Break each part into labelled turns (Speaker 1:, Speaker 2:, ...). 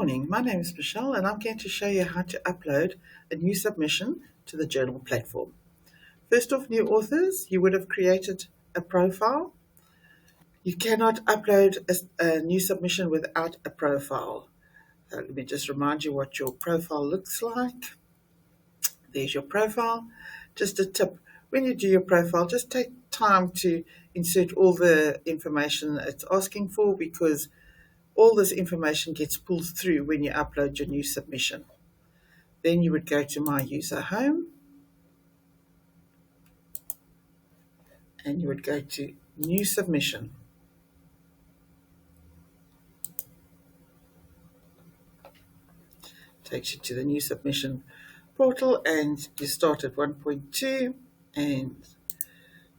Speaker 1: morning, my name is Michelle and I'm going to show you how to upload a new submission to the journal platform. First off, new authors, you would have created a profile. You cannot upload a new submission without a profile. Let me just remind you what your profile looks like. There's your profile. Just a tip, when you do your profile, just take time to insert all the information it's asking for, because all this information gets pulled through when you upload your new submission. Then you would go to My User Home and you would go to New Submission. Takes you to the New Submission portal and you start at 1.2 and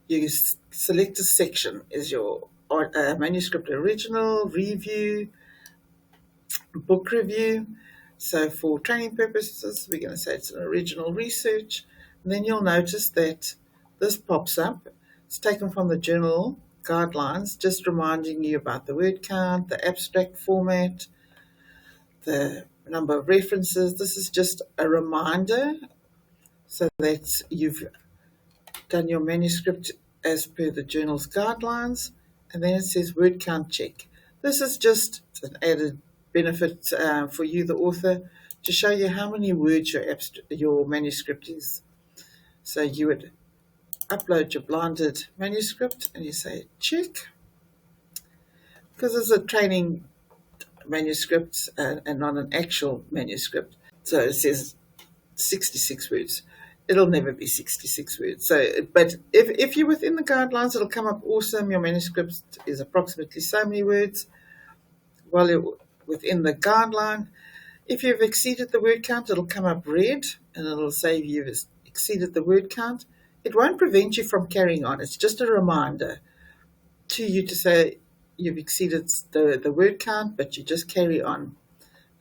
Speaker 1: you select a section as your manuscript original, review, book review. So for training purposes, we're going to say it's an original research. And then you'll notice that this pops up. It's taken from the journal guidelines, just reminding you about the word count, the abstract format, the number of references. This is just a reminder so that you've done your manuscript as per the journal's guidelines. And then it says word count check. This is just an added benefit for you, the author, to show you how many words your manuscript is. So you would upload your blinded manuscript and you say check, because it's a training manuscript and not an actual manuscript. So it says 66 words. It'll never be 66 words. So, but if you're within the guidelines, it'll come up awesome. Your manuscript is approximately so many words. While you're within the guideline, if you've exceeded the word count, it'll come up red and it'll say you've exceeded the word count. It won't prevent you from carrying on. It's just a reminder to you to say you've exceeded the word count, but you just carry on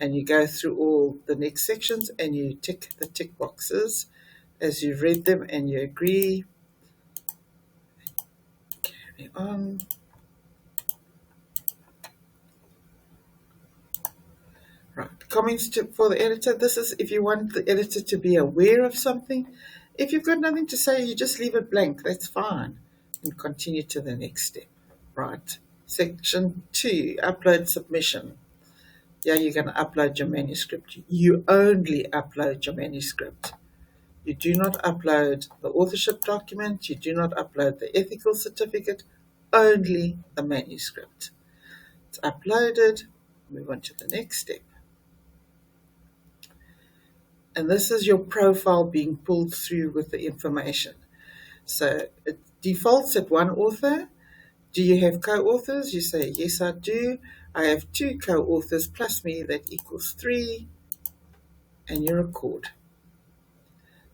Speaker 1: and you go through all the next sections and you tick the tick boxes as you read them and you agree. Carry on. Right, comments for the editor. This is if you want the editor to be aware of something. If you've got nothing to say, you just leave it blank. That's fine. And continue to the next step. Right. Section 2, upload submission. Yeah, you're going to upload your manuscript. You only upload your manuscript. You do not upload the authorship document. You do not upload the ethical certificate. Only the manuscript. It's uploaded. Move on to the next step. And this is your profile being pulled through with the information. So it defaults at one author. Do you have co-authors? You say, yes, I do. I have 2 co-authors plus me, that equals 3. And you record.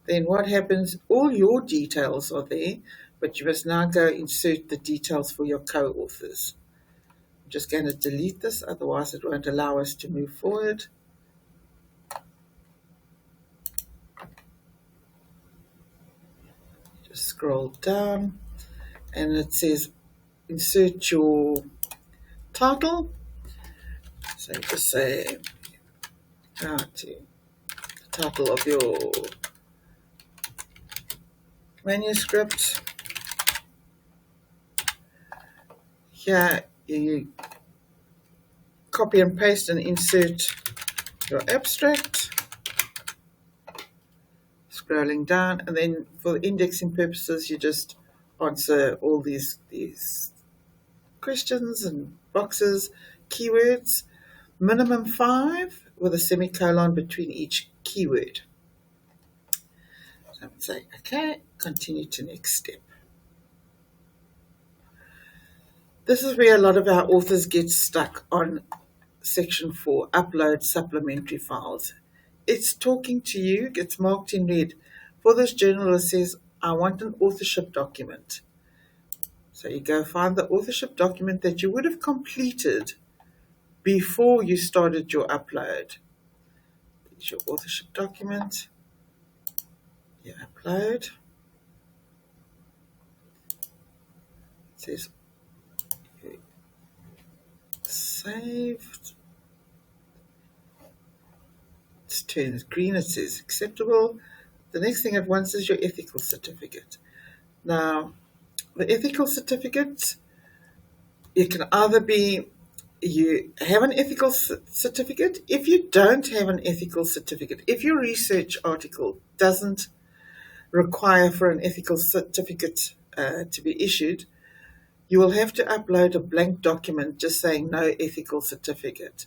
Speaker 1: Then what happens? All your details are there, but you must now go insert the details for your co-authors. I'm just going to delete this, otherwise it won't allow us to move forward. Just scroll down and it says insert your title. So just say the title of your manuscript. Here you copy and paste and insert your abstract. Scrolling down, and then for indexing purposes, you just answer all these questions and boxes, keywords, minimum 5 with a semicolon between each keyword. So I would say, okay, continue to next step. This is where a lot of our authors get stuck on section 4, upload supplementary files. It's talking to you, it's marked in red. For this journal, it says, I want an authorship document. So you go find the authorship document that you would have completed before you started your upload. There's your authorship document. You upload. It says saved. turns green, it says acceptable. The next thing it wants is your ethical certificate. Now, the ethical certificate, it can either be you have an ethical certificate. If you don't have an ethical certificate, if your research article doesn't require for an ethical certificate to be issued, you will have to upload a blank document just saying no ethical certificate.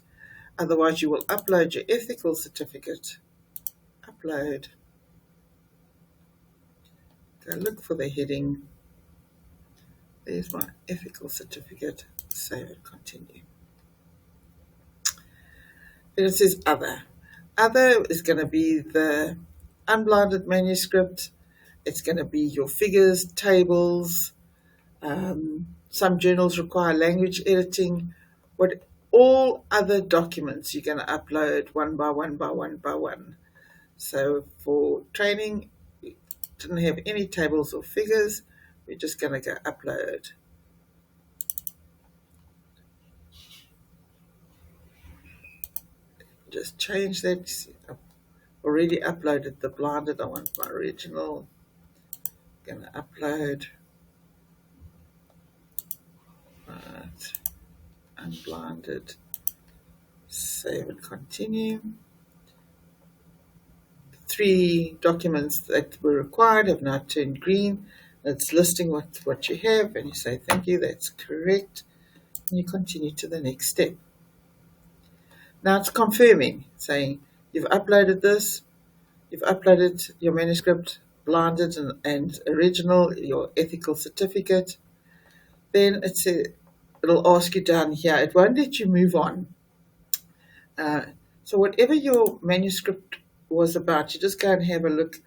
Speaker 1: Otherwise, you will upload your ethical certificate. Upload. Go look for the heading. There's my ethical certificate. Save and continue. Then it says other. Other is going to be the unblinded manuscript. It's going to be your figures, tables. Some journals require language editing. All other documents you're going to upload one by one by one by one. So for training, we didn't have any tables or figures. We're just going to go upload. Just change that. I've already uploaded the blinded. I want my original. I'm going to upload. Right. Unblinded. Save and continue. 3 documents that were required have now turned green. It's listing what you have, and you say thank you, that's correct, and you continue to the next step. Now it's confirming, saying you've uploaded this, you've uploaded your manuscript, blinded and original, your ethical certificate. Then it'll ask you down here, it won't let you move on. So whatever your manuscript was about, you just go and have a look,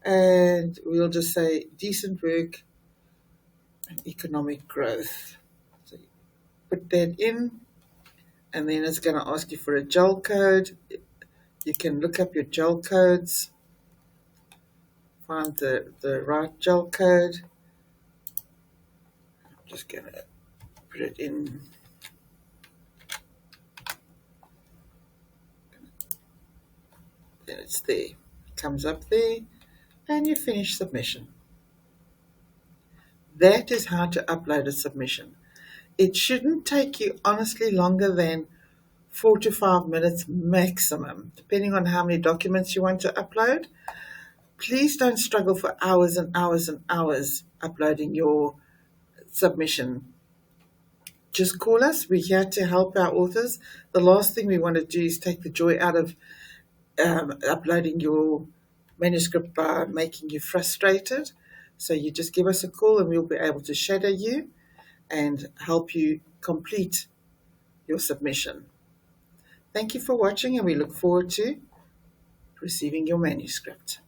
Speaker 1: and we'll just say decent work and economic growth. So you put that in, and then it's going to ask you for a GEL code. You can look up your GEL codes, find the right GEL code. I'm just going to put it in. Then it's there. It comes up there, and you finish submission. That is how to upload a submission. It shouldn't take you honestly longer than 4 to 5 minutes maximum, depending on how many documents you want to upload. Please don't struggle for hours and hours and hours uploading your submission. Just call us. We're here to help our authors. The last thing we want to do is take the joy out of uploading your manuscript by making you frustrated. So you just give us a call, and we'll be able to shadow you and help you complete your submission. Thank you for watching, and we look forward to receiving your manuscript.